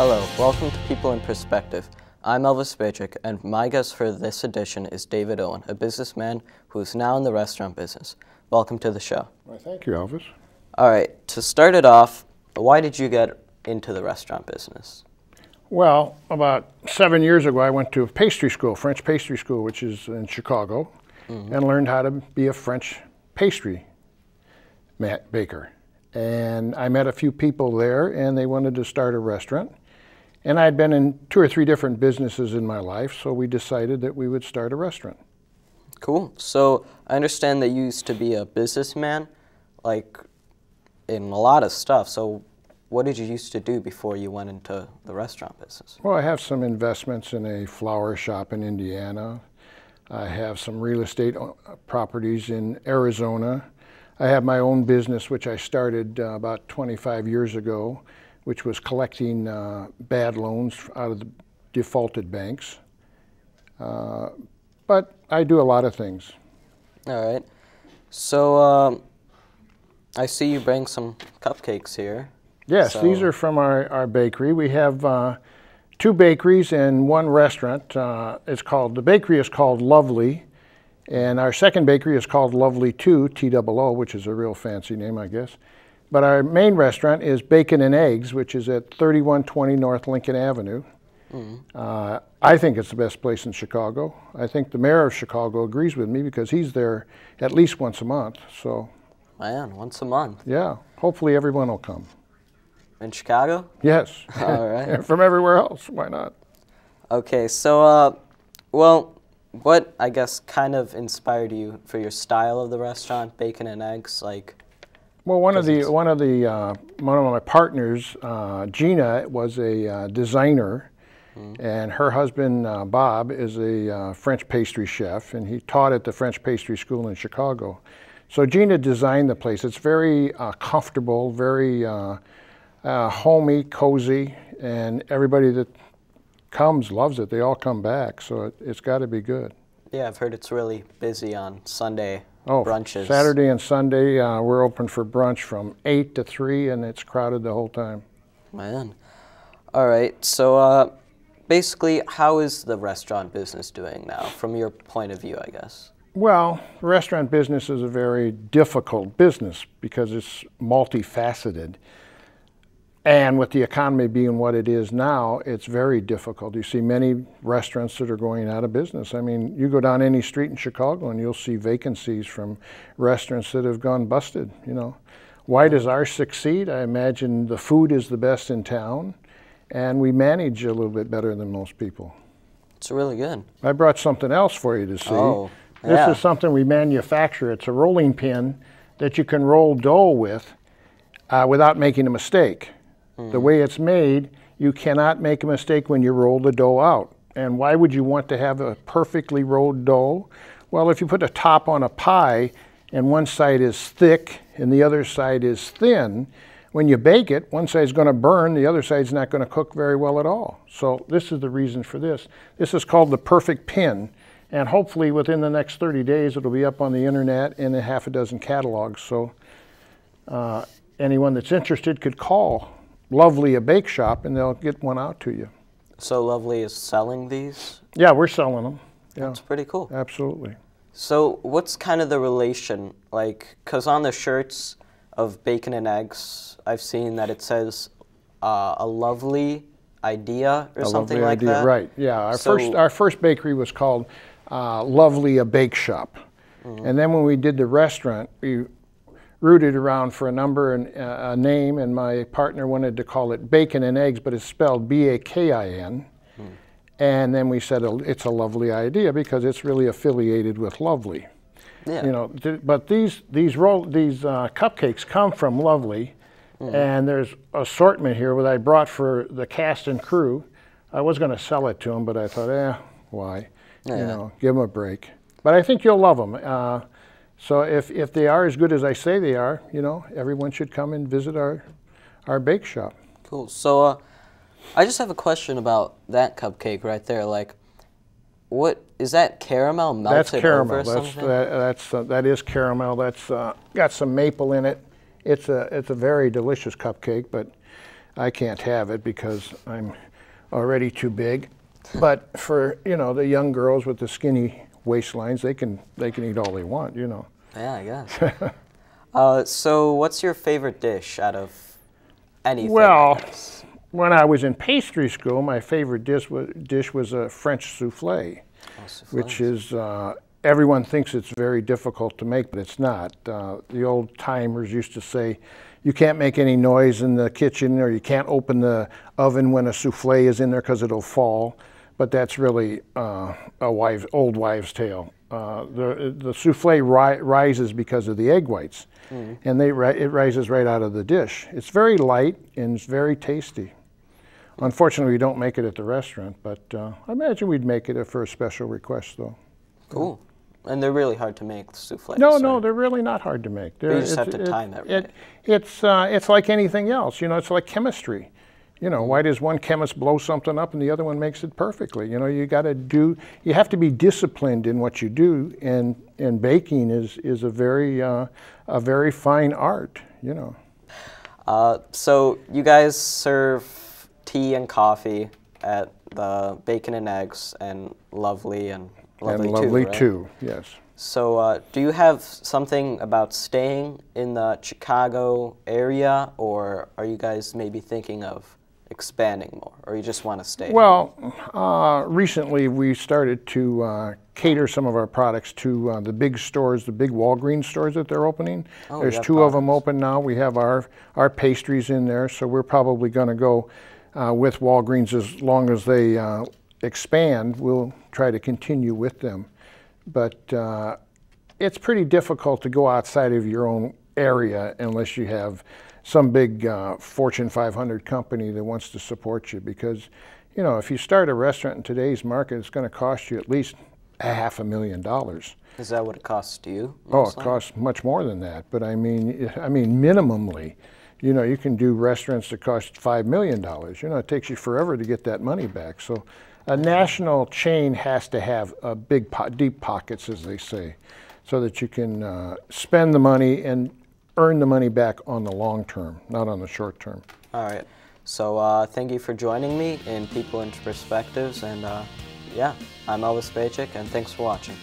Hello, welcome to People in Perspective. I'm Elvis Begic, and my guest for this edition is David Owen, a businessman who is now in the restaurant business. Welcome to the show. Well, thank you, Elvis. All right, to start it off, why did you get into the restaurant business? Well, about 7 years ago, I went to pastry school, French pastry school, which is in Chicago, and learned how to be a French pastry baker. And I met a few people there, and they wanted to start a restaurant. And I had been in 2 or 3 different businesses in my life, so we decided that we would start a restaurant. Cool. So I understand that you used to be a businessman, like in a lot of stuff. So what did you used to do before you went into the restaurant business? Well, I have some investments in a flower shop in Indiana. I have some real estate properties in Arizona. I have my own business, which I started about 25 years ago, which was collecting bad loans out of the defaulted banks. But I do a lot of things. All right. So I see you bring some cupcakes here. Yes, these are from our bakery. We have 2 bakeries and 1 restaurant. The bakery is called Lovely, and our second bakery is called Lovely 2, TOO, which is a real fancy name, I guess. But our main restaurant is Bakin Eggs, which is at 3120 North Lincoln Avenue. I think it's the best place in Chicago. I think the mayor of Chicago agrees with me because he's there at least once a month. So, man, once a month. Yeah, hopefully everyone will come. In Chicago? Yes. All right. From everywhere else, why not? Okay, so, well, what, I guess, kind of inspired you for your style of the restaurant, Bakin and Eggs? Like, well, one of my partners, Gina, was a designer, and her husband, Bob, is a French pastry chef, and he taught at the French pastry school in Chicago. So Gina designed the place. It's very comfortable, very homey, cozy, and everybody that comes loves it. They all come back, so it's got to be good. Yeah, I've heard it's really busy on Sunday brunches. Saturday and Sunday, we're open for brunch from 8 to 3, and it's crowded the whole time. Man. All right, so basically, how is the restaurant business doing now, from your point of view, I guess? Well, the restaurant business is a very difficult business because it's multifaceted. And with the economy being what it is now, it's very difficult. You see many restaurants that are going out of business. I mean, you go down any street in Chicago and you'll see vacancies from restaurants that have gone busted, you know. Why does ours succeed? I imagine the food is the best in town, and we manage a little bit better than most people. It's really good. I brought something else for you to see. Oh, yeah. This is something we manufacture. It's a rolling pin that you can roll dough with without making a mistake. The way it's made, you cannot make a mistake when you roll the dough out. And why would you want to have a perfectly rolled dough? Well, if you put a top on a pie and one side is thick and the other side is thin, when you bake it, one side's going to burn, the other side's not going to cook very well at all. So this is the reason for this. This is called the perfect pin, and hopefully within the next 30 days it'll be up on the internet in a half a dozen catalogs. So anyone that's interested could call Lovely, a bake shop, and they'll get one out to you. So Lovely is selling these? Yeah, we're selling them. Yeah. That's pretty cool. Absolutely. So what's kind of the relation, like, because on the shirts of Bakin and Eggs, I've seen that it says a lovely idea or something like that? Right, yeah. Our first bakery was called Lovely, a bake shop. And then when we did the restaurant, we rooted around for a number and a name, and my partner wanted to call it Bakin and Eggs, but it's spelled B-A-K-I-N. And then we said it's a lovely idea because it's really affiliated with Lovely. Yeah. You know, but these cupcakes come from Lovely, and there's assortment here that I brought for the cast and crew. I was going to sell it to them, but I thought, why? Yeah. You know, give them a break. But I think you'll love them. So if they are as good as I say they are, you know, everyone should come and visit our bake shop. Cool. So I just have a question about that cupcake right there. Like, what is that caramel melted That's caramel. over something? That is caramel. That's got some maple in it. It's a very delicious cupcake, but I can't have it because I'm already too big. But for, you know, the young girls with the skinny waistlines, they can eat all they want, you know. Yeah, I guess. So what's your favorite dish out of anything? Well, when I was in pastry school, my favorite dish was a French souffle, which is, everyone thinks it's very difficult to make, but it's not. The old timers used to say, you can't make any noise in the kitchen, or you can't open the oven when a souffle is in there because it'll fall. But that's really old wives' tale. The souffle rises because of the egg whites, and it rises right out of the dish. It's very light and it's very tasty. Unfortunately, we don't make it at the restaurant, but I imagine we'd make it for a special request, though. Cool. And they're really hard to make, the souffles. No, they're really not hard to make. You just have to time it. It's like anything else. You know, it's like chemistry. You know, why does one chemist blow something up and the other one makes it perfectly? You know, you have to be disciplined in what you do, and baking is a very fine art, you know. So you guys serve tea and coffee at the Bakin and Eggs, and Lovely too, yes. So do you have something about staying in the Chicago area, or are you guys maybe thinking of expanding more, or you just want to stay? Well, recently we started to cater some of our products to the big stores, the big Walgreens stores that they're opening. There's 2 of them open now. We have our pastries in there, so we're probably going to go with Walgreens as long as they expand. We'll try to continue with them. But it's pretty difficult to go outside of your own area unless you have some big Fortune 500 company that wants to support you, because, you know, if you start a restaurant in today's market, it's going to cost you at least $500,000. Is that what it costs to you? Oh, it costs much more than that. But I mean minimally, you know, you can do restaurants that cost $5 million. You know, it takes you forever to get that money back. So a national chain has to have a deep pockets, as they say, so that you can spend the money and earn the money back on the long term, not on the short term. All right. So thank you for joining me in People and Perspectives. And yeah, I'm Elvis Begic, and thanks for watching.